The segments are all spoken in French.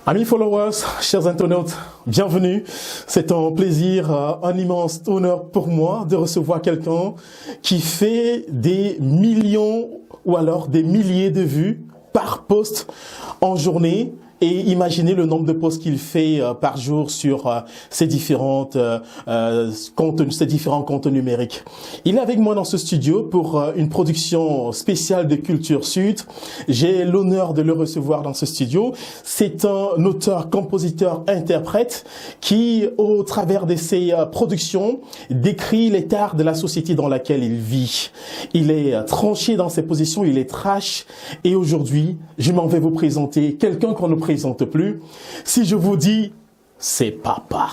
Amis followers, chers internautes, bienvenue. C'est un plaisir, un immense honneur pour moi de recevoir quelqu'un qui fait des millions ou alors des milliers de vues par post en journée. Et imaginez le nombre de posts qu'il fait par jour sur ces différents comptes numériques. Il est avec moi dans ce studio pour une production spéciale de Culture Sud. J'ai l'honneur de le recevoir dans ce studio. C'est un auteur, compositeur, interprète qui, au travers de ses productions, décrit l'état de la société dans laquelle il vit. Il est tranché dans ses positions, il est trash. Et aujourd'hui, je m'en vais vous présenter quelqu'un qu'on ne présente plus. Si je vous dis, c'est Papa.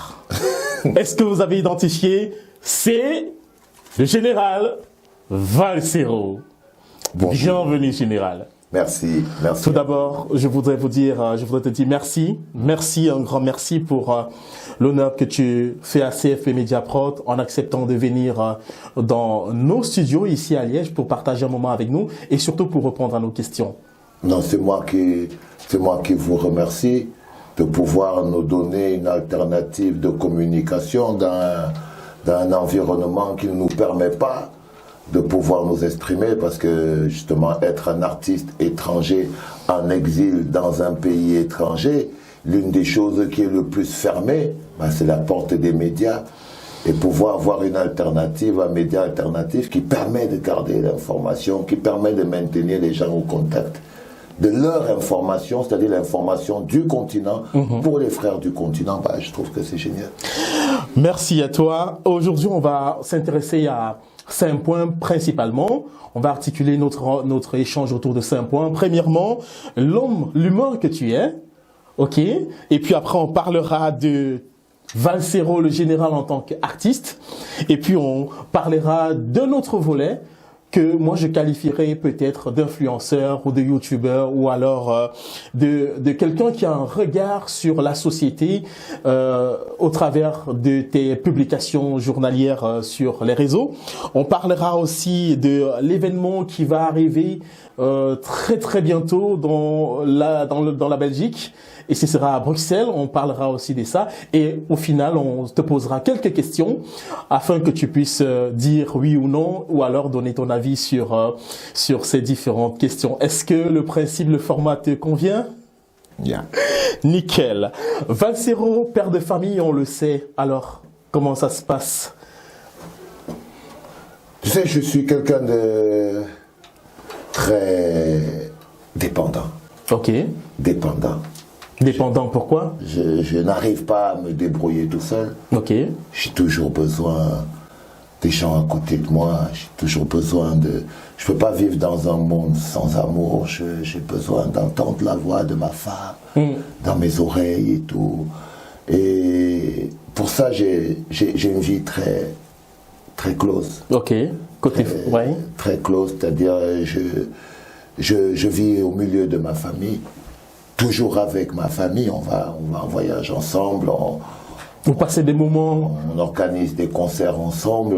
Est-ce que vous avez identifié? C'est le général Valsero. Bonjour. Bienvenue, général. Merci, merci. Tout d'abord, je voudrais te dire merci. Merci, un grand merci pour l'honneur que tu fais à CFP Media Prod en acceptant de venir dans nos studios ici à Liège pour partager un moment avec nous et surtout pour répondre à nos questions. Non, c'est moi qui vous remercie de pouvoir nous donner une alternative de communication dans un environnement qui ne nous permet pas de pouvoir nous exprimer, parce que justement être un artiste étranger en exil dans un pays étranger, l'une des choses qui est le plus fermée, c'est la porte des médias, et pouvoir avoir une alternative, un média alternatif qui permet de garder l'information, qui permet de maintenir les gens au contact de leur information, c'est-à-dire l'information du continent pour les frères du continent. Je trouve que c'est génial. Merci à toi. Aujourd'hui, on va s'intéresser à 5 points principalement. On va articuler notre échange autour de 5 points. Premièrement, l'humain que tu es, ok. Et puis après, on parlera de Valsero, le général en tant qu'artiste. Et puis, on parlera de notre volet que moi je qualifierais peut-être d'influenceur ou de youtubeur ou alors de quelqu'un qui a un regard sur la société au travers de tes publications journalières sur les réseaux. On parlera aussi de l'événement qui va arriver très très bientôt dans la Belgique. Et ce sera à Bruxelles, on parlera aussi de ça. Et au final, on te posera quelques questions afin que tu puisses dire oui ou non, ou alors donner ton avis sur ces différentes questions. Est-ce que le principe, le format te convient? Bien. Nickel. Valsero, père de famille, on le sait. Alors, comment ça se passe? Tu sais, je suis quelqu'un de très dépendant. Ok. Dépendant. Dépendant, pourquoi? Je n'arrive pas à me débrouiller tout seul. Ok. J'ai toujours besoin des gens à côté de moi. J'ai toujours besoin de... Je peux pas vivre dans un monde sans amour. J'ai besoin d'entendre la voix de ma femme dans mes oreilles et tout. Et pour ça, j'ai une vie très, très close. Ok. Côté... Ouais. Très close, c'est-à-dire je vis au milieu de ma famille. Toujours avec ma famille, on va en voyage ensemble. Vous passez des moments... On organise des concerts ensemble.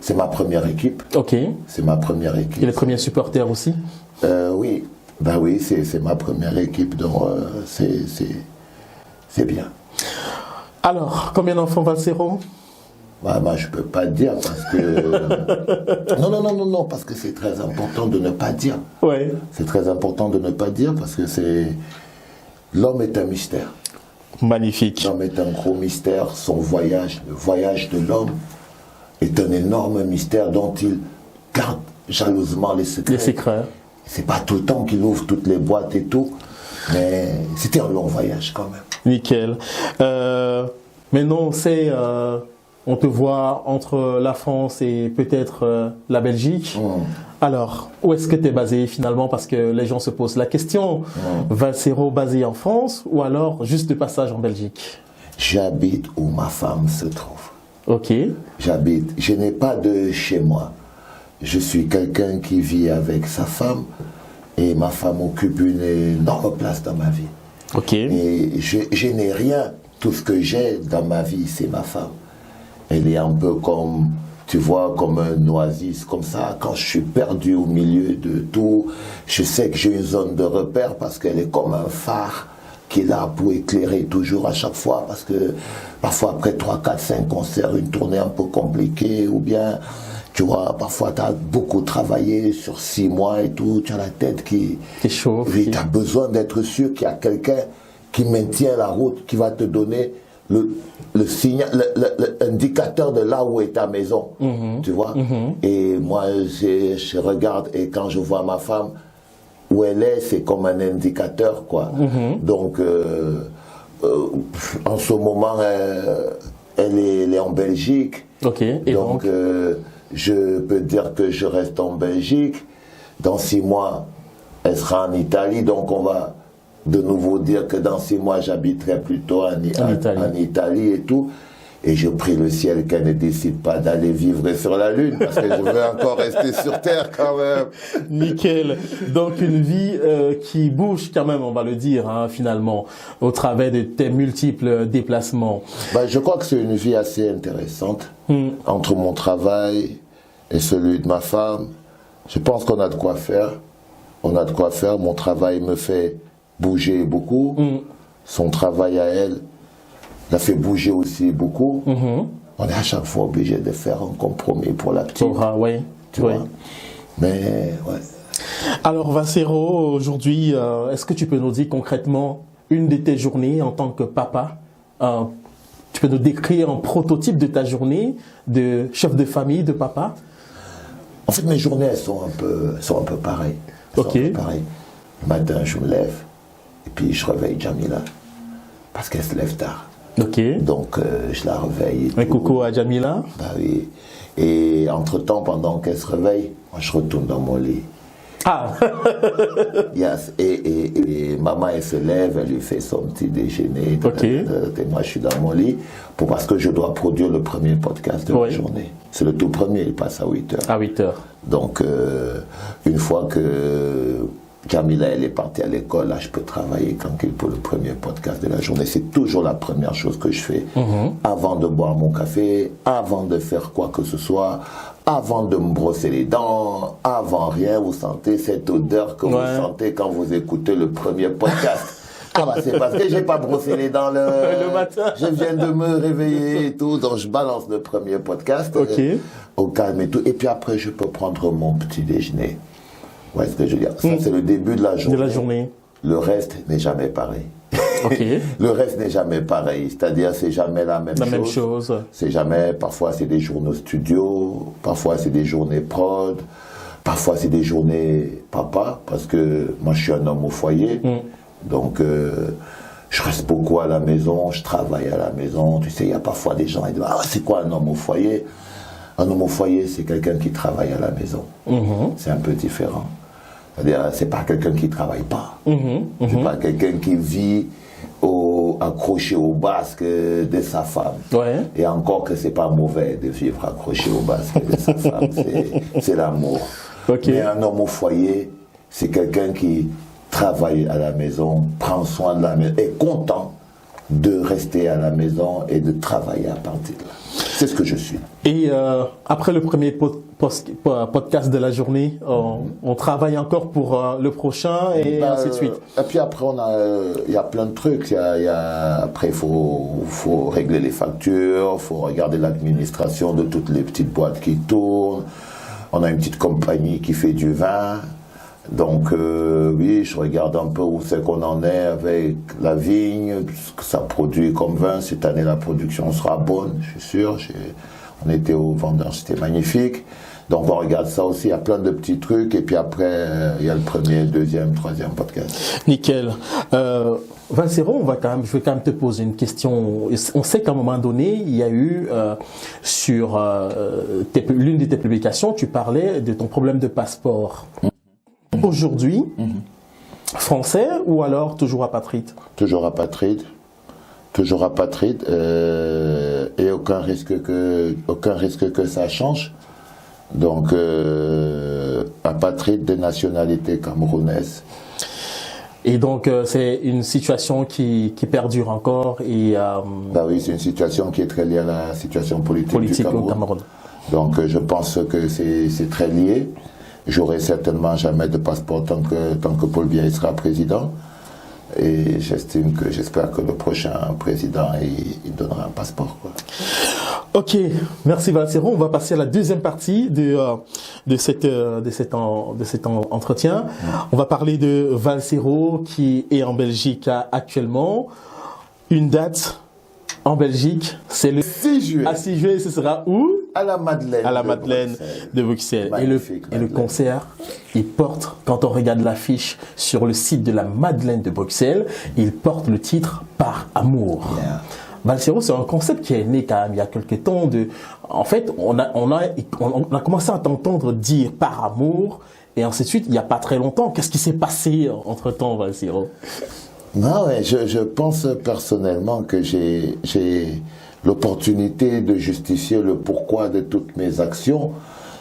C'est ma première équipe. Ok. C'est ma première équipe. Et les premiers supporters aussi? Oui. Oui, c'est ma première équipe. Donc, c'est bien. Alors, combien d'enfants Valsero? Je peux pas dire parce que... Non, parce que c'est très important de ne pas dire. Ouais. C'est très important de ne pas dire parce que l'homme est un mystère. Magnifique. L'homme est un gros mystère. Son voyage, le voyage de l'homme, est un énorme mystère dont il garde jalousement les secrets. Les secrets. C'est pas tout le temps qu'il ouvre toutes les boîtes et tout, mais c'était un long voyage quand même. Nickel. Maintenant, on te voit entre la France et peut-être la Belgique. Alors, où est-ce que tu es basé finalement? Parce que les gens se posent la question. Valsero basé en France ou alors juste de passage en Belgique? J'habite où ma femme se trouve. Ok. J'habite. Je n'ai pas de chez moi. Je suis quelqu'un qui vit avec sa femme et ma femme occupe une énorme place dans ma vie. Ok. Et je n'ai rien. Tout ce que j'ai dans ma vie, c'est ma femme. Elle est un peu comme, tu vois, comme un oasis, comme ça. Quand je suis perdu au milieu de tout, je sais que j'ai une zone de repère parce qu'elle est comme un phare qui est là pour éclairer toujours à chaque fois, parce que parfois après 3, 4, 5 concerts, une tournée un peu compliquée, ou bien, tu vois, parfois tu as beaucoup travaillé sur 6 mois et tout, tu as la tête qui chauffe. Oui, tu as besoin d'être sûr qu'il y a quelqu'un qui maintient la route, qui va te donner le signal, l'indicateur de là où est ta maison, tu vois. Et moi, je regarde, et quand je vois ma femme, où elle est, c'est comme un indicateur, quoi. Donc, en ce moment, elle est en Belgique. Ok. Et donc, je peux dire que je reste en Belgique. Dans 6 mois, elle sera en Italie. Donc, on va de nouveau dire que dans 6 mois, j'habiterai plutôt en Italie et tout. Et je prie le ciel qu'elle ne décide pas d'aller vivre sur la Lune, parce que je veux encore rester sur Terre quand même. Nickel. Donc une vie qui bouge quand même, on va le dire, hein, finalement, au travers de tes multiples déplacements. Je crois que c'est une vie assez intéressante. Entre mon travail et celui de ma femme, je pense qu'on a de quoi faire. On a de quoi faire. Mon travail me fait bouger beaucoup. Son travail à elle l'a fait bouger aussi beaucoup. On est à chaque fois obligé de faire un compromis pour la petite. Oui. Tu vois. Mais, ouais. Alors, Vassero, aujourd'hui, est-ce que tu peux nous dire concrètement une de tes journées en tant que papa? Tu peux nous décrire un prototype de ta journée de chef de famille, de papa? En fait, mes journées, elles sont un peu pareilles. Le matin, je me lève et puis je réveille Jamila parce qu'elle se lève tard. Donc, je la réveille. Un coucou à Jamila. Oui. Et entre-temps, pendant qu'elle se réveille, moi, je retourne dans mon lit. Ah Yes. Et maman, elle se lève, elle lui fait son petit déjeuner. Et moi, je suis dans mon lit parce que je dois produire le premier podcast de la journée. C'est le tout premier, il passe à 8h. À 8h. Donc, une fois que Jamila, elle est partie à l'école, là, je peux travailler tranquille pour le premier podcast de la journée. C'est toujours la première chose que je fais. Avant de boire mon café, avant de faire quoi que ce soit, avant de me brosser les dents, avant rien, vous sentez cette odeur que vous sentez quand vous écoutez le premier podcast. C'est parce que j'ai pas brossé les dents le matin. Je viens de me réveiller et tout, donc je balance le premier podcast au calme et tout. Et puis après, je peux prendre mon petit déjeuner. Ouais, ce que je veux dire. Ça, c'est le début de la journée. Le reste n'est jamais pareil. Le reste n'est jamais pareil. C'est-à-dire, c'est jamais la même chose. C'est jamais, parfois, c'est des journées studio, parfois, c'est des journées prod, parfois, c'est des journées papa, parce que moi, je suis un homme au foyer. Donc, je reste beaucoup à la maison, je travaille à la maison. Tu sais, il y a parfois des gens qui disent, c'est quoi un homme au foyer? Un homme au foyer, c'est quelqu'un qui travaille à la maison. C'est un peu différent. C'est-à-dire, c'est pas quelqu'un qui travaille pas. C'est pas quelqu'un qui vit accroché au basque de sa femme. Et encore que c'est pas mauvais de vivre accroché au basque de sa femme. C'est l'amour. Mais un homme au foyer, c'est quelqu'un qui travaille à la maison, prend soin de la maison, est content de rester à la maison et de travailler à partir de là. C'est ce que je suis. Et après le premier podcast de la journée, on travaille encore pour le prochain et ainsi de suite. Et puis après, il y a plein de trucs. Après, il faut régler les factures, il faut regarder l'administration de toutes les petites boîtes qui tournent. On a une petite compagnie qui fait du vin. Donc oui, je regarde un peu où c'est qu'on en est avec la vigne, ce que ça produit comme vin. Cette année, la production sera bonne, je suis sûr. On était au vendeur, c'était magnifique. Donc on regarde ça aussi, il y a plein de petits trucs. Et puis après, il y a le premier, deuxième, troisième podcast. Nickel. Vassero, je vais quand même te poser une question. On sait qu'à un moment donné, il y a eu sur l'une de tes publications, tu parlais de ton problème de passeport. Aujourd'hui, français ou alors toujours apatride? Toujours apatride. Toujours apatride. Et aucun risque que ça change. Donc, apatride de nationalité camerounaise. Et donc, c'est une situation qui perdure encore et... oui, c'est une situation qui est très liée à la situation politique du Cameroun. Au Cameroun. Donc, je pense que c'est très lié. J'aurai certainement jamais de passeport tant que Paul Biya sera président. Et j'espère que le prochain président, il donnera un passeport, quoi. Ok, merci Valsero. On va passer à la deuxième partie de cet entretien. On va parler de Valsero qui est en Belgique actuellement. Une date en Belgique, c'est le 6 juillet. À 6 juillet, ce sera où? À la Madeleine. À la Madeleine de Bruxelles. Et le concert, il porte, quand on regarde l'affiche sur le site de la Madeleine de Bruxelles, il porte le titre Par Amour. Yeah. Valsero, c'est un concept qui est né quand même il y a quelques temps. En fait, on a commencé à t'entendre dire Par Amour, et ainsi de suite, il n'y a pas très longtemps. Qu'est-ce qui s'est passé entre-temps, Valsero? Non, mais je pense personnellement que j'ai l'opportunité de justifier le pourquoi de toutes mes actions. Vous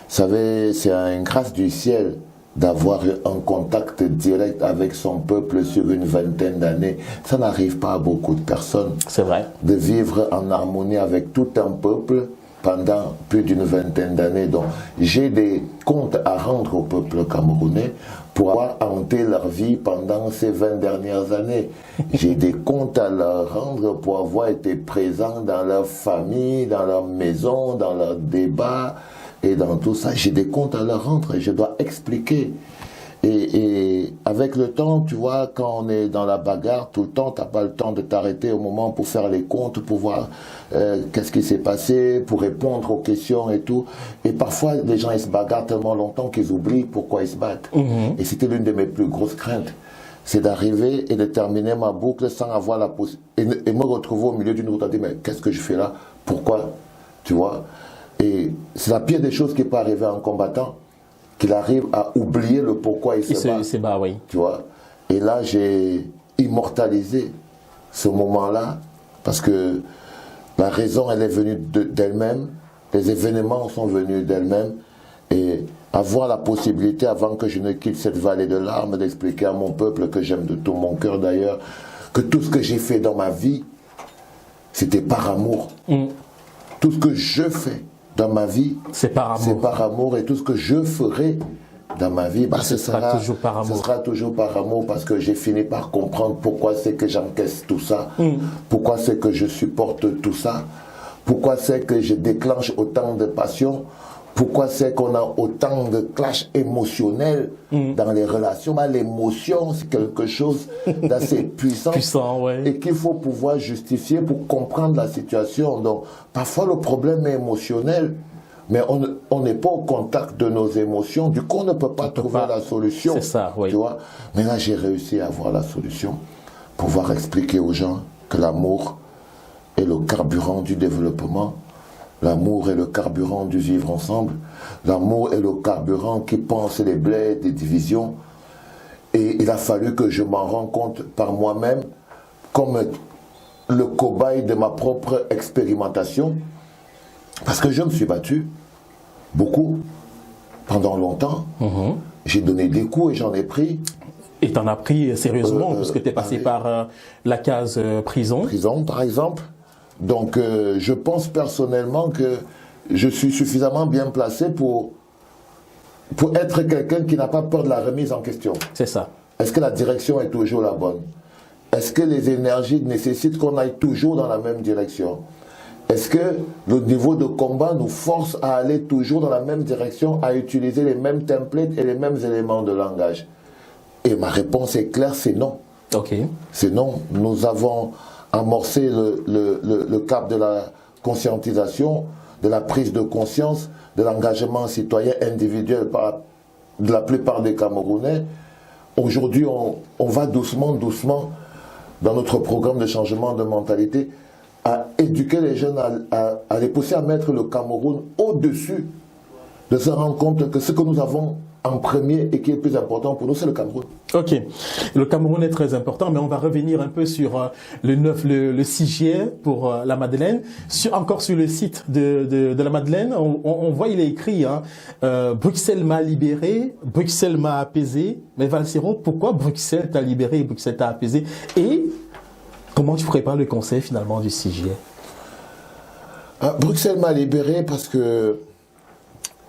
savez, c'est une grâce du ciel d'avoir un contact direct avec son peuple sur une vingtaine d'années. Ça n'arrive pas à beaucoup de personnes. C'est vrai. De vivre en harmonie avec tout un peuple pendant plus d'une vingtaine d'années. Donc, j'ai des comptes à rendre au peuple camerounais pour avoir hanté leur vie pendant ces 20 dernières années. J'ai des comptes à leur rendre pour avoir été présent dans leur famille, dans leur maison, dans leurs débats et dans tout ça. J'ai des comptes à leur rendre et je dois expliquer. Et avec le temps, tu vois, quand on est dans la bagarre, tout le temps, tu n'as pas le temps de t'arrêter au moment pour faire les comptes, pour voir qu'est-ce qui s'est passé, pour répondre aux questions et tout. Et parfois, les gens, ils se bagarrent tellement longtemps qu'ils oublient pourquoi ils se battent. Et c'était l'une de mes plus grosses craintes. C'est d'arriver et de terminer ma boucle sans avoir la possibilité. Et me retrouver au milieu d'une route à dire, mais qu'est-ce que je fais là? Pourquoi? Tu vois? Et c'est la pire des choses qui peut arriver à un combattant, qu'il arrive à oublier le pourquoi il se bat. Oui. Tu vois. Et là, j'ai immortalisé ce moment-là parce que la raison, elle est venue d'elle-même, les événements sont venus d'elle-même, et avoir la possibilité, avant que je ne quitte cette vallée de larmes, d'expliquer à mon peuple, que j'aime de tout mon cœur d'ailleurs, que tout ce que j'ai fait dans ma vie, c'était par amour. Tout ce que je fais dans ma vie, c'est par amour. C'est par amour, et tout ce que je ferai dans ma vie, ce sera toujours par amour. Ce sera toujours par amour, parce que j'ai fini par comprendre pourquoi c'est que j'encaisse tout ça, pourquoi c'est que je supporte tout ça, pourquoi c'est que je déclenche autant de passion, pourquoi c'est qu'on a autant de clashs émotionnels dans les relations. L'émotion, c'est quelque chose d'assez puissant, et qu'il faut pouvoir justifier pour comprendre la situation. Donc, parfois, le problème est émotionnel, mais on n'est pas au contact de nos émotions. Du coup, on ne peut pas trouver la solution. C'est ça, oui. Tu vois? Mais là, j'ai réussi à avoir la solution, pouvoir expliquer aux gens que l'amour est le carburant du développement. L'amour est le carburant du vivre ensemble. L'amour est le carburant qui pense les blés des divisions. Et il a fallu que je m'en rende compte par moi-même, comme le cobaye de ma propre expérimentation. Parce que je me suis battu beaucoup, pendant longtemps. J'ai donné des coups et j'en ai pris. Et t'en as pris sérieusement, parce que tu es passé par la case prison. Prison, par exemple. Donc, je pense personnellement que je suis suffisamment bien placé pour être quelqu'un qui n'a pas peur de la remise en question. C'est ça. Est-ce que la direction est toujours la bonne? Est-ce que les énergies nécessitent qu'on aille toujours dans la même direction? Est-ce que le niveau de combat nous force à aller toujours dans la même direction, à utiliser les mêmes templates et les mêmes éléments de langage? Et ma réponse est claire, c'est non. Ok. C'est non. Nous avons amorcer le cap de la conscientisation, de la prise de conscience, de l'engagement citoyen individuel de la plupart des Camerounais. Aujourd'hui, on va doucement dans notre programme de changement de mentalité à éduquer les jeunes, à les pousser à mettre le Cameroun au-dessus, de se rendre compte que ce que nous avons en premier et qui est le plus important pour nous, c'est le Cameroun. Ok. Le Cameroun est très important, mais on va revenir un peu sur le 6 juillet pour la Madeleine. Encore sur le site de la Madeleine, on voit, il est écrit, Bruxelles m'a libéré, Bruxelles m'a apaisé. Mais Valsero, pourquoi Bruxelles t'a libéré et Bruxelles t'a apaisé? Et comment tu prépares le conseil finalement du 6 juillet? Bruxelles m'a libéré parce que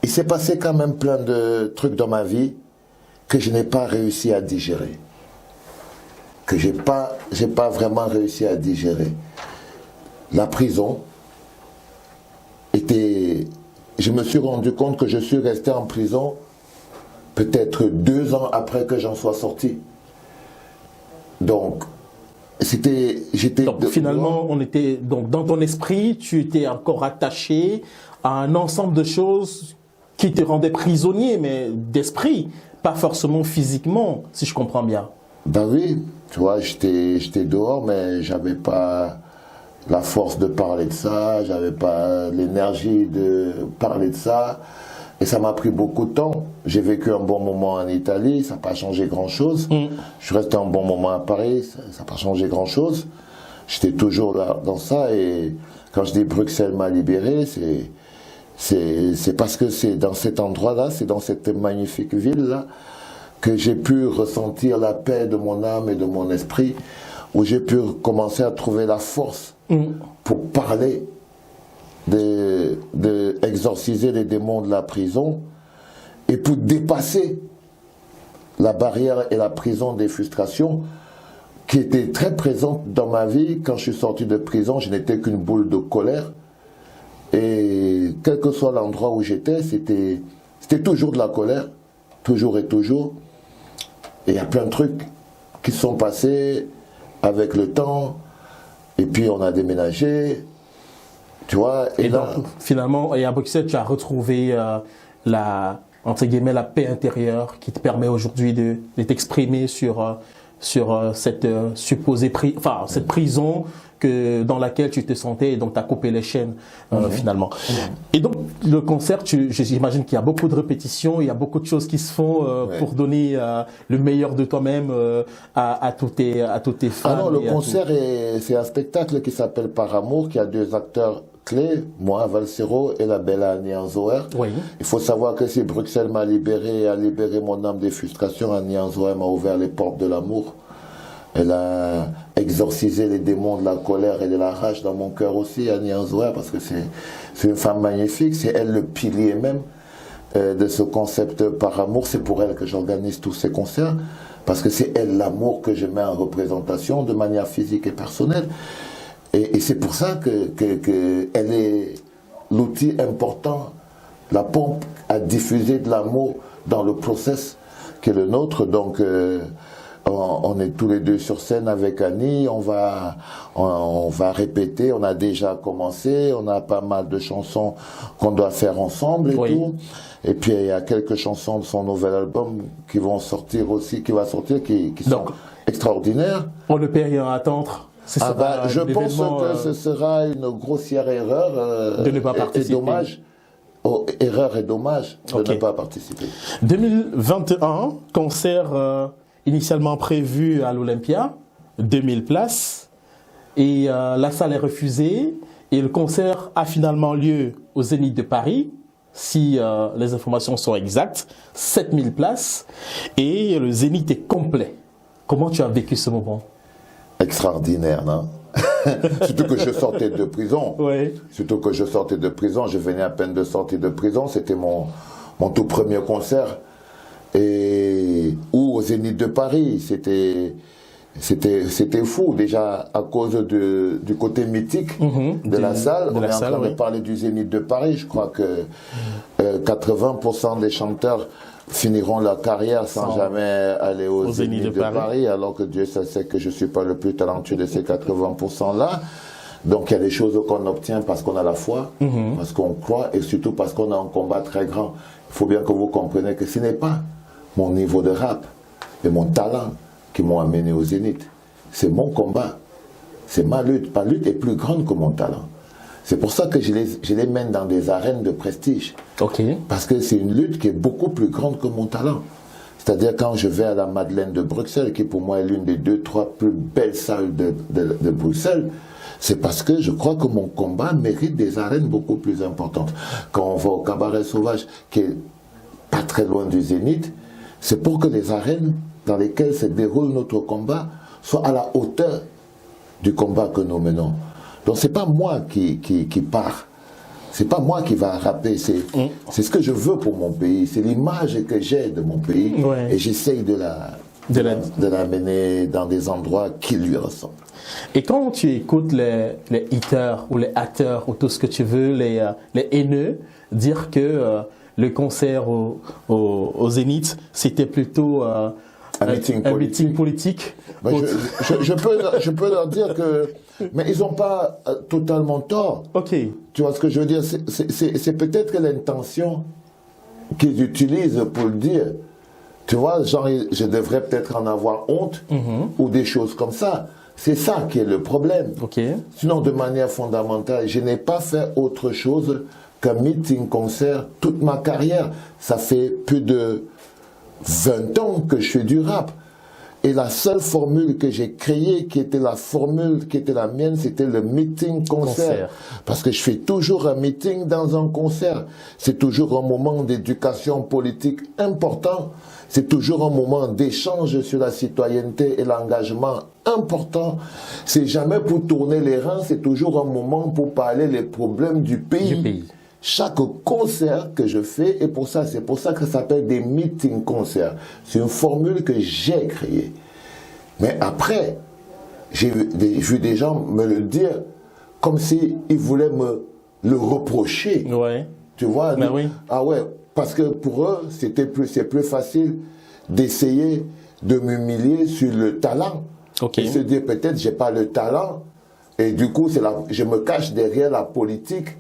il s'est passé quand même plein de trucs dans ma vie que je n'ai pas réussi à digérer. que j'ai pas vraiment réussi à digérer. La prison était... Je me suis rendu compte que je suis resté en prison peut-être 2 ans après que j'en sois sorti. Donc, finalement, donc dans ton esprit, tu étais encore attaché à un ensemble de choses qui te rendaient prisonnier, mais d'esprit, pas forcément physiquement, si je comprends bien. Ben oui, tu vois, j'étais dehors, mais j'avais pas la force de parler de ça, j'avais pas l'énergie de parler de ça, et ça m'a pris beaucoup de temps. J'ai vécu un bon moment en Italie, ça n'a pas changé grand-chose. Je suis resté un bon moment à Paris, ça n'a pas changé grand-chose. J'étais toujours là dans ça, et quand je dis Bruxelles m'a libéré, c'est parce que c'est dans cet endroit-là, c'est dans cette magnifique ville-là, que j'ai pu ressentir la paix de mon âme et de mon esprit, où j'ai pu commencer à trouver la force pour parler, d'exorciser les démons de la prison, et pour dépasser la barrière et la prison des frustrations qui étaient très présentes dans ma vie. Quand je suis sorti de prison, je n'étais qu'une boule de colère, et quel que soit l'endroit où j'étais, c'était toujours de la colère, toujours et toujours. Et il y a plein de trucs qui sont passés avec le temps, et puis on a déménagé, tu vois. Et là, donc, finalement, et à Bruxelles, tu as retrouvé entre guillemets, la paix intérieure qui te permet aujourd'hui de t'exprimer sur cette supposée cette prison dans laquelle tu te sentais, et donc tu as coupé les chaînes finalement. Et donc le concert, j'imagine qu'il y a beaucoup de répétitions, il y a beaucoup de choses qui se font pour donner le meilleur de toi-même à tous tes fans. Ah non, le concert, c'est un spectacle qui s'appelle Par Amour, qui a 2 acteurs clés, moi, Valsero, et la belle Annie Anzoer. Oui. Il faut savoir que si Bruxelles m'a libéré, a libéré mon âme des frustrations, Annie Anzoer m'a ouvert les portes de l'amour. Elle a exorcisé les démons de la colère et de la rage dans mon cœur aussi, Annie Anzoer, parce que c'est une femme magnifique, c'est elle le pilier même de ce concept Par Amour. C'est pour elle que j'organise tous ces concerts, parce que c'est elle l'amour que je mets en représentation de manière physique et personnelle. Et c'est pour ça qu'elle est l'outil important, la pompe à diffuser de l'amour dans le process qui est le nôtre. Donc on est tous les deux sur scène avec Annie, on va répéter, on a déjà commencé, on a pas mal de chansons qu'on doit faire ensemble et tout. Et puis il y a quelques chansons de son nouvel album qui vont sortir aussi, qui sont extraordinaires. On ne peut rien attendre. Je pense que ce sera une grossière erreur de ne pas participer. Erreur et dommage de ne pas participer. 2021, concert initialement prévu à l'Olympia, 2000 places, et la salle est refusée, et le concert a finalement lieu au Zénith de Paris, si les informations sont exactes, 7000 places, et le Zénith est complet. Comment tu as vécu ce moment? Extraordinaire, non? Surtout que je sortais de prison. Oui. Surtout que je sortais de prison, je venais à peine de sortir de prison, c'était mon tout premier concert. Ou au Zénith de Paris, c'était fou, déjà à cause du côté mythique de la salle. On est en train de parler du Zénith de Paris, je crois que 80% des chanteurs finiront leur carrière sans jamais aller au Zénith de Paris, alors que Dieu sait que je ne suis pas le plus talentueux de ces 80%-là. Donc il y a des choses qu'on obtient parce qu'on a la foi, parce qu'on croit, et surtout parce qu'on a un combat très grand. Il faut bien que vous compreniez que ce n'est pas mon niveau de rap et mon talent qui m'ont amené au Zénith. C'est mon combat, c'est ma lutte. Ma lutte est plus grande que mon talent. C'est pour ça que je les mène dans des arènes de prestige. Parce que c'est une lutte qui est beaucoup plus grande que mon talent. C'est-à-dire quand je vais à la Madeleine de Bruxelles, qui pour moi est l'une des 2-3 plus belles salles de Bruxelles, c'est parce que je crois que mon combat mérite des arènes beaucoup plus importantes. Quand on va au Cabaret Sauvage, qui est pas très loin du Zénith, c'est pour que les arènes dans lesquelles se déroule notre combat soient à la hauteur du combat que nous menons. Donc c'est pas moi qui part, c'est pas moi qui va rapper, c'est ce que je veux pour mon pays, c'est l'image que j'ai de mon pays, et j'essaye de de l'amener dans des endroits qui lui ressemblent. Et quand tu écoutes les haters ou les acteurs ou tout ce que tu veux, les haineux, dire que le concert au Zénith, c'était plutôt un meeting politique. Ben, je peux leur dire que... Mais ils n'ont pas totalement tort. Ok. Tu vois ce que je veux dire? C'est peut-être l'intention qu'ils utilisent pour le dire. Tu vois, genre, je devrais peut-être en avoir honte ou des choses comme ça. C'est ça qui est le problème. Okay. Sinon, de manière fondamentale, je n'ai pas fait autre chose qu'un meeting-concert toute ma carrière. Ça fait plus de 20 ans que je fais du rap. Et la seule formule que j'ai créée, qui était la formule qui était la mienne, c'était le meeting-concert. Parce que je fais toujours un meeting dans un concert. C'est toujours un moment d'éducation politique important. C'est toujours un moment d'échange sur la citoyenneté et l'engagement important. C'est jamais pour tourner les reins, c'est toujours un moment pour parler les problèmes du pays. Chaque concert que je fais, et c'est pour ça que ça s'appelle des meetings-concerts. C'est une formule que j'ai créée. Mais après, j'ai vu des gens me le dire comme s'ils voulaient me le reprocher. Ouais. Tu vois? Ben oui. Ah ouais, parce que pour eux, c'est plus facile d'essayer de m'humilier sur le talent. Okay. Et se dire peut-être j'ai pas le talent, et du coup je me cache derrière la politique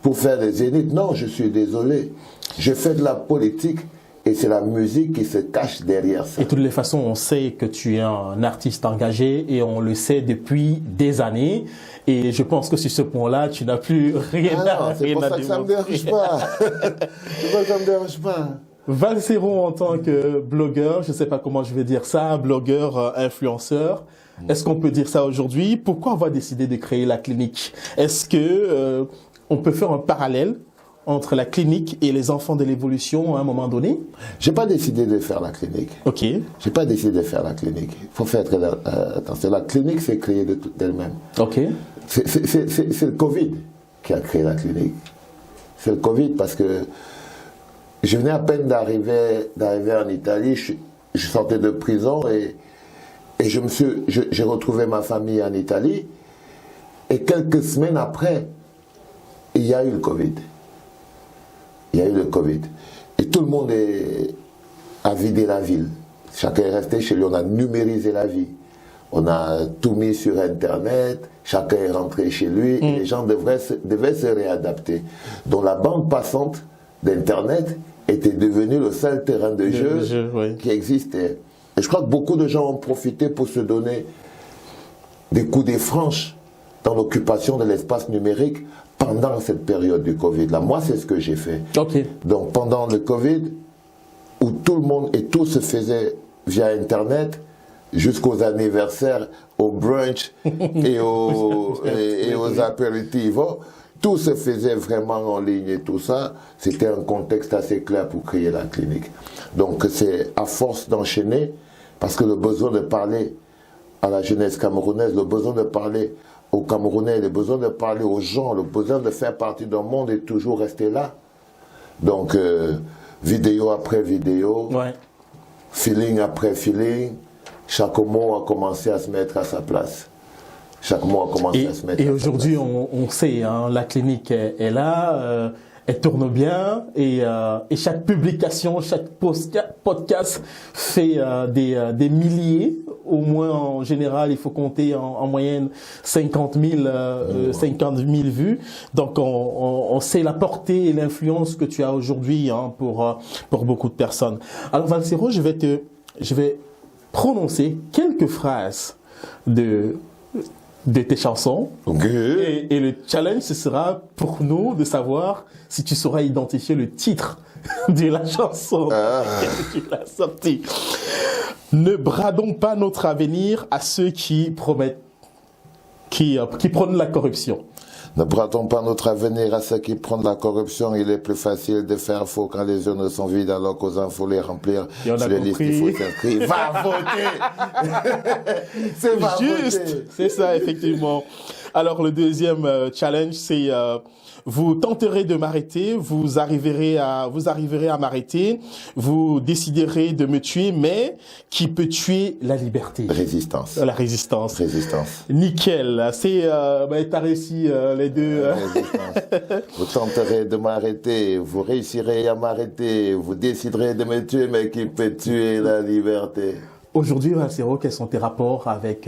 pour faire des zéniths. Non, je suis désolé. Je fais de la politique et c'est la musique qui se cache derrière ça. Et de toutes les façons, on sait que tu es un artiste engagé et on le sait depuis des années. Et je pense que sur ce point-là, tu n'as plus rien à c'est pour ça que ça me dérange pas. C'est pour ça que ça me dérange pas. Valsero, en tant que blogueur, je ne sais pas comment je vais dire ça, blogueur, influenceur, est-ce qu'on peut dire ça aujourd'hui? Pourquoi avoir décidé de créer la clinique? Est-ce que on peut faire un parallèle entre la clinique et les enfants de l'évolution à un moment donné? J'ai pas décidé de faire la clinique. Ok. J'ai pas décidé de faire la clinique. Il faut faire attention. La clinique s'est créée d'elle-même. Ok. C'est le Covid qui a créé la clinique. C'est le Covid parce que je venais à peine d'arriver en Italie. Je sortais de prison et j'ai retrouvé ma famille en Italie. Et quelques semaines après, il y a eu le Covid. Il y a eu le Covid. Et tout le monde a vidé la ville. Chacun est resté chez lui. On a numérisé la vie. On a tout mis sur Internet. Chacun est rentré chez lui. Et les gens devaient se réadapter. Donc la bande passante d'Internet était devenue le seul terrain de jeu qui existait. Et je crois que beaucoup de gens ont profité pour se donner des coups de franche dans l'occupation de l'espace numérique pendant cette période du Covid-là. Moi, c'est ce que j'ai fait. Okay. Donc, pendant le Covid, où tout le monde et tout se faisait via Internet, jusqu'aux anniversaires, au brunch et aux apéritifs, tout se faisait vraiment en ligne et tout ça. C'était un contexte assez clair pour créer la clinique. Donc, c'est à force d'enchaîner, parce que le besoin de parler à la jeunesse camerounaise, le besoin de parler aux Camerounais, le besoin de parler aux gens, le besoin de faire partie d'un monde est toujours resté là. Donc, vidéo après vidéo, feeling après feeling, chaque mot a commencé à se mettre à sa place. Chaque mot a commencé à se mettre à sa place. Et aujourd'hui, on sait, hein, la clinique est là, elle tourne bien, et chaque publication, chaque podcast fait des milliers. Au moins, en général, il faut compter en moyenne 50 000 vues. Donc, on sait la portée et l'influence que tu as aujourd'hui, hein, pour beaucoup de personnes. Alors, Valsero, je vais prononcer quelques phrases de tes chansons. Okay. Et le challenge, ce sera pour nous de savoir si tu sauras identifier le titre de la chanson que tu l'as sortie. Ne bradons pas notre avenir à ceux qui promettent, qui prônent la corruption. Ne bradons pas notre avenir à ceux qui prônent la corruption. Il est plus facile de faire faux quand les urnes sont vides alors qu'aux uns, il faut les remplir. Sur les listes, il faut s'inscrire. Va voter. C'est juste. C'est ça, effectivement. Alors, le deuxième challenge, c'est vous tenterez de m'arrêter, vous arriverez à m'arrêter, vous déciderez de me tuer, mais qui peut tuer la liberté? Résistance. La résistance. Résistance. Nickel. C'est, t'as réussi les deux. Résistance. Vous tenterez de m'arrêter, vous réussirez à m'arrêter, vous déciderez de me tuer, mais qui peut tuer la liberté? Aujourd'hui, Valsero, quels sont tes rapports avec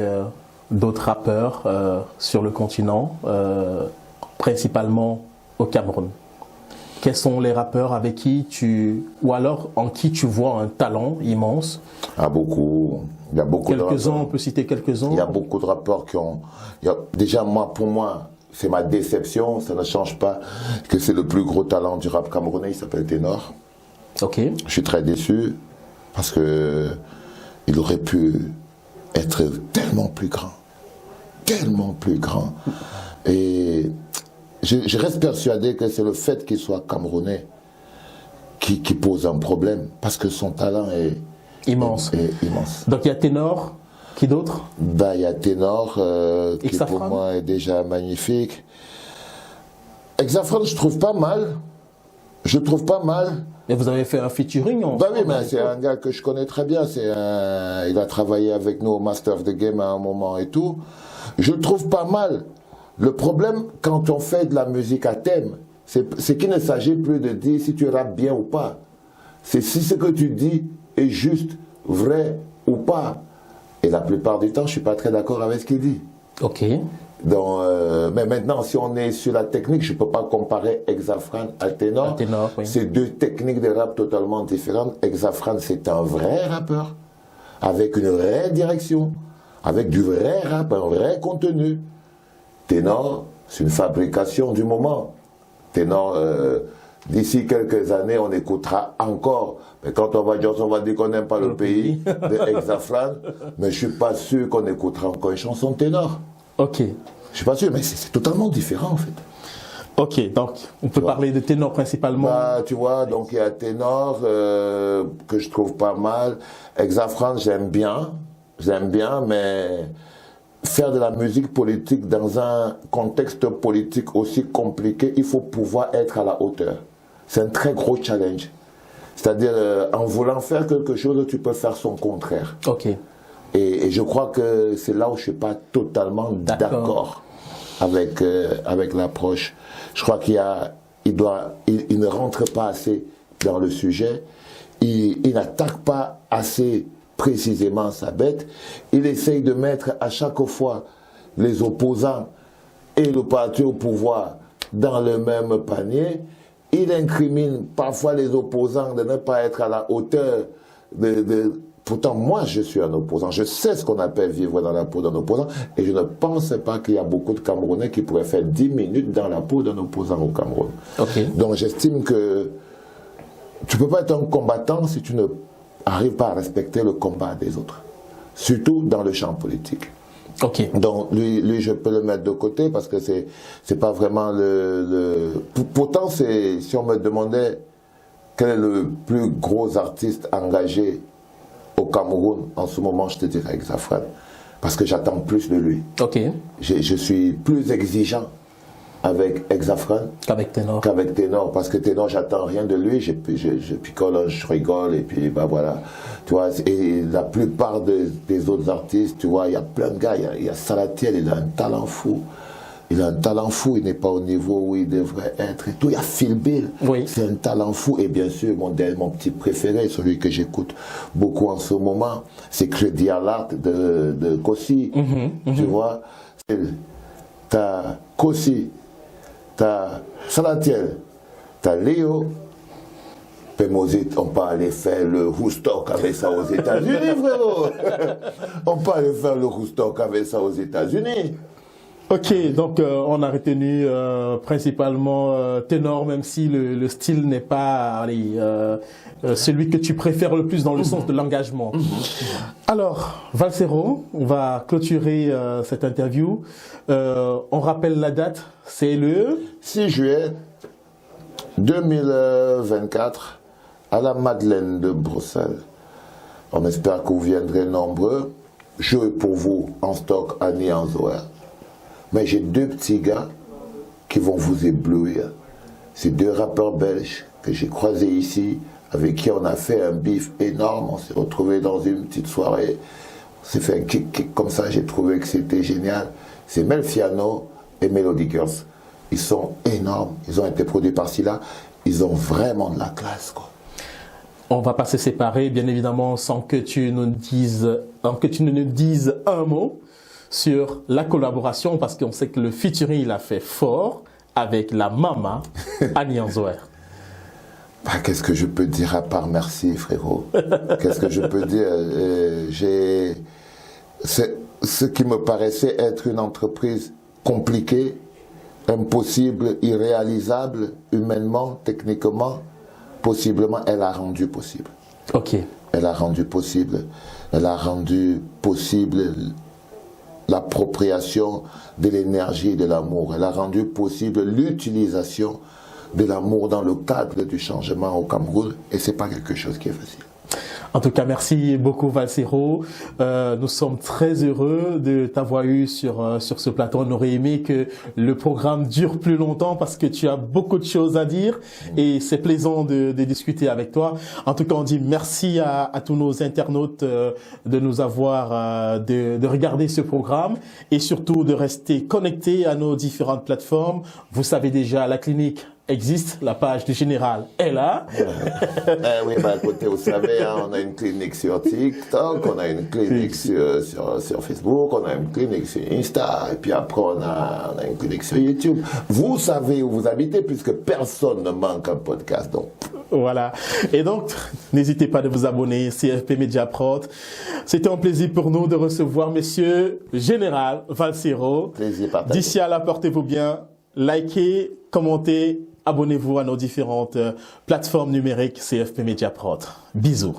d'autres rappeurs sur le continent, principalement au Cameroun? Quels sont les rappeurs avec qui ou alors en qui tu vois un talent immense? Ah, beaucoup. Il y a beaucoup de quelques-uns, on peut citer quelques-uns. Il y a beaucoup de rappeurs qui ont... Déjà, pour moi, c'est ma déception, ça ne change pas, que c'est le plus gros talent du rap camerounais, il s'appelle Ténor. Ok. Je suis très déçu, parce que il aurait pu être tellement plus grand. Tellement plus grand. Et je reste persuadé que c'est le fait qu'il soit camerounais qui pose un problème, parce que son talent est immense. Est immense. Donc il y a Ténor, qui d'autre? Il y a Ténor, qui pour moi est déjà magnifique. Exafran, je trouve pas mal. Je trouve pas mal. Et vous avez fait un featuring ensemble? Oui, mais c'est un gars que je connais très bien. Il a travaillé avec nous au Master of the Game à un moment et tout. Je le trouve pas mal. Le problème, quand on fait de la musique à thème, c'est qu'il ne s'agit plus de dire si tu rappes bien ou pas. C'est si ce que tu dis est juste, vrai ou pas. Et la plupart du temps, je suis pas très d'accord avec ce qu'il dit. Ok. Donc, mais maintenant, si on est sur la technique, je peux pas comparer Exafran à Ténor. Oui. C'est deux techniques de rap totalement différentes. Exafran, c'est un vrai rappeur, avec une vraie direction, avec du vrai rap, un vrai contenu. Ténor, c'est une fabrication du moment. Ténor, d'ici quelques années, on écoutera encore. Mais quand on va dire qu'on n'aime pas le pays de Exafran, mais je suis pas sûr qu'on écoutera encore une chanson de Ténor. Ok. Je suis pas sûr, mais c'est totalement différent en fait. Ok, donc on peut parler de Ténor principalement. Tu vois, donc il y a Ténor que je trouve pas mal. Exafran, j'aime bien, mais faire de la musique politique dans un contexte politique aussi compliqué, il faut pouvoir être à la hauteur. C'est un très gros challenge. C'est-à-dire, en voulant faire quelque chose, tu peux faire son contraire. Ok. Et je crois que c'est là où je ne suis pas totalement d'accord avec l'approche. Je crois qu'il ne rentre pas assez dans le sujet. Il n'attaque pas assez précisément sa bête. Il essaye de mettre à chaque fois les opposants et le parti au pouvoir dans le même panier. Il incrimine parfois les opposants de ne pas être à la hauteur Pourtant, moi, je suis un opposant. Je sais ce qu'on appelle vivre dans la peau d'un opposant. Et je ne pense pas qu'il y a beaucoup de Camerounais qui pourraient faire 10 minutes dans la peau d'un opposant au Cameroun. Okay. Donc, j'estime que tu ne peux pas être un combattant si tu ne arrives pas à respecter le combat des autres. Surtout dans le champ politique. Okay. Donc, lui, je peux le mettre de côté parce que c'est pas vraiment Pourtant, si on me demandait quel est le plus gros artiste engagé au Cameroun, en ce moment, je te dirais Exafran. Parce que j'attends plus de lui. Okay. Je suis plus exigeant avec Exafran qu'avec Ténor. Parce que Ténor, j'attends rien de lui. Je picole, je rigole, et puis bah voilà. Tu vois, et la plupart des autres artistes, tu vois, il y a plein de gars. Il y a Salatiel, il a un talent fou. Il n'est pas au niveau où il devrait être et tout. Il y a Phil Bill, oui. C'est un talent fou. Et bien sûr, mon petit préféré, celui que j'écoute beaucoup en ce moment, c'est Crédit à l'art de Kossi. Tu vois, t'as Kossi, t'as Salatiel, t'as Léo. Pémosite, on peut aller faire le Woodstock avec ça aux États-Unis, frérot. On peut aller faire le Woodstock avec ça aux États-Unis. Ok, donc on a retenu principalement Ténor, même si le style n'est pas celui que tu préfères le plus dans le sens de l'engagement. Alors, Valsero, on va clôturer cette interview. On rappelle la date, c'est le 6 juillet 2024 à la Madeleine de Bruxelles. On espère que vous viendrez nombreux. Jeu pour vous en stock à Nianzoa. Mais j'ai deux petits gars qui vont vous éblouir. C'est deux rappeurs belges que j'ai croisés ici, avec qui on a fait un bif énorme. On s'est retrouvés dans une petite soirée. On s'est fait un kick comme ça, j'ai trouvé que c'était génial. C'est Melfiano et Melody Girls. Ils sont énormes, ils ont été produits par Silla. Ils ont vraiment de la classe, quoi. On va pas se séparer, bien évidemment, sans que tu nous dises un mot sur la collaboration, parce qu'on sait que le featuring, il a fait fort avec la Mama, Annie Anzouer. Bah, qu'est-ce que je peux dire à part merci, frérot? Qu'est-ce que je peux dire? C'est ce qui me paraissait être une entreprise compliquée, impossible, irréalisable, humainement, techniquement, possiblement, elle a rendu possible. Ok. Elle a rendu possible. Elle a rendu possible l'appropriation de l'énergie et de l'amour. Elle a rendu possible l'utilisation de l'amour dans le cadre du changement au Cameroun. Et c'est pas quelque chose qui est facile. En tout cas, merci beaucoup Valsero. Nous sommes très heureux de t'avoir eu sur ce plateau. On aurait aimé que le programme dure plus longtemps parce que tu as beaucoup de choses à dire et c'est plaisant de discuter avec toi. En tout cas, on dit merci à tous nos internautes de nous avoir, de regarder ce programme et surtout de rester connectés à nos différentes plateformes. Vous savez déjà, la clinique existe, la page du général est là. Oui, bah écoutez, vous savez, hein, on a une clinique sur TikTok, on a une clinique sur Facebook, on a une clinique sur Insta, et puis après on a une clinique sur YouTube. Vous savez où vous habitez, puisque personne ne manque un podcast, donc. Voilà. Et donc, n'hésitez pas de vous abonner, CFP Media Prod. C'était un plaisir pour nous de recevoir Monsieur Général Valsero. Plaisir partagé. D'ici là, portez-vous bien, likez, commentez, abonnez-vous à nos différentes plateformes numériques CFP Media Prod. Bisous.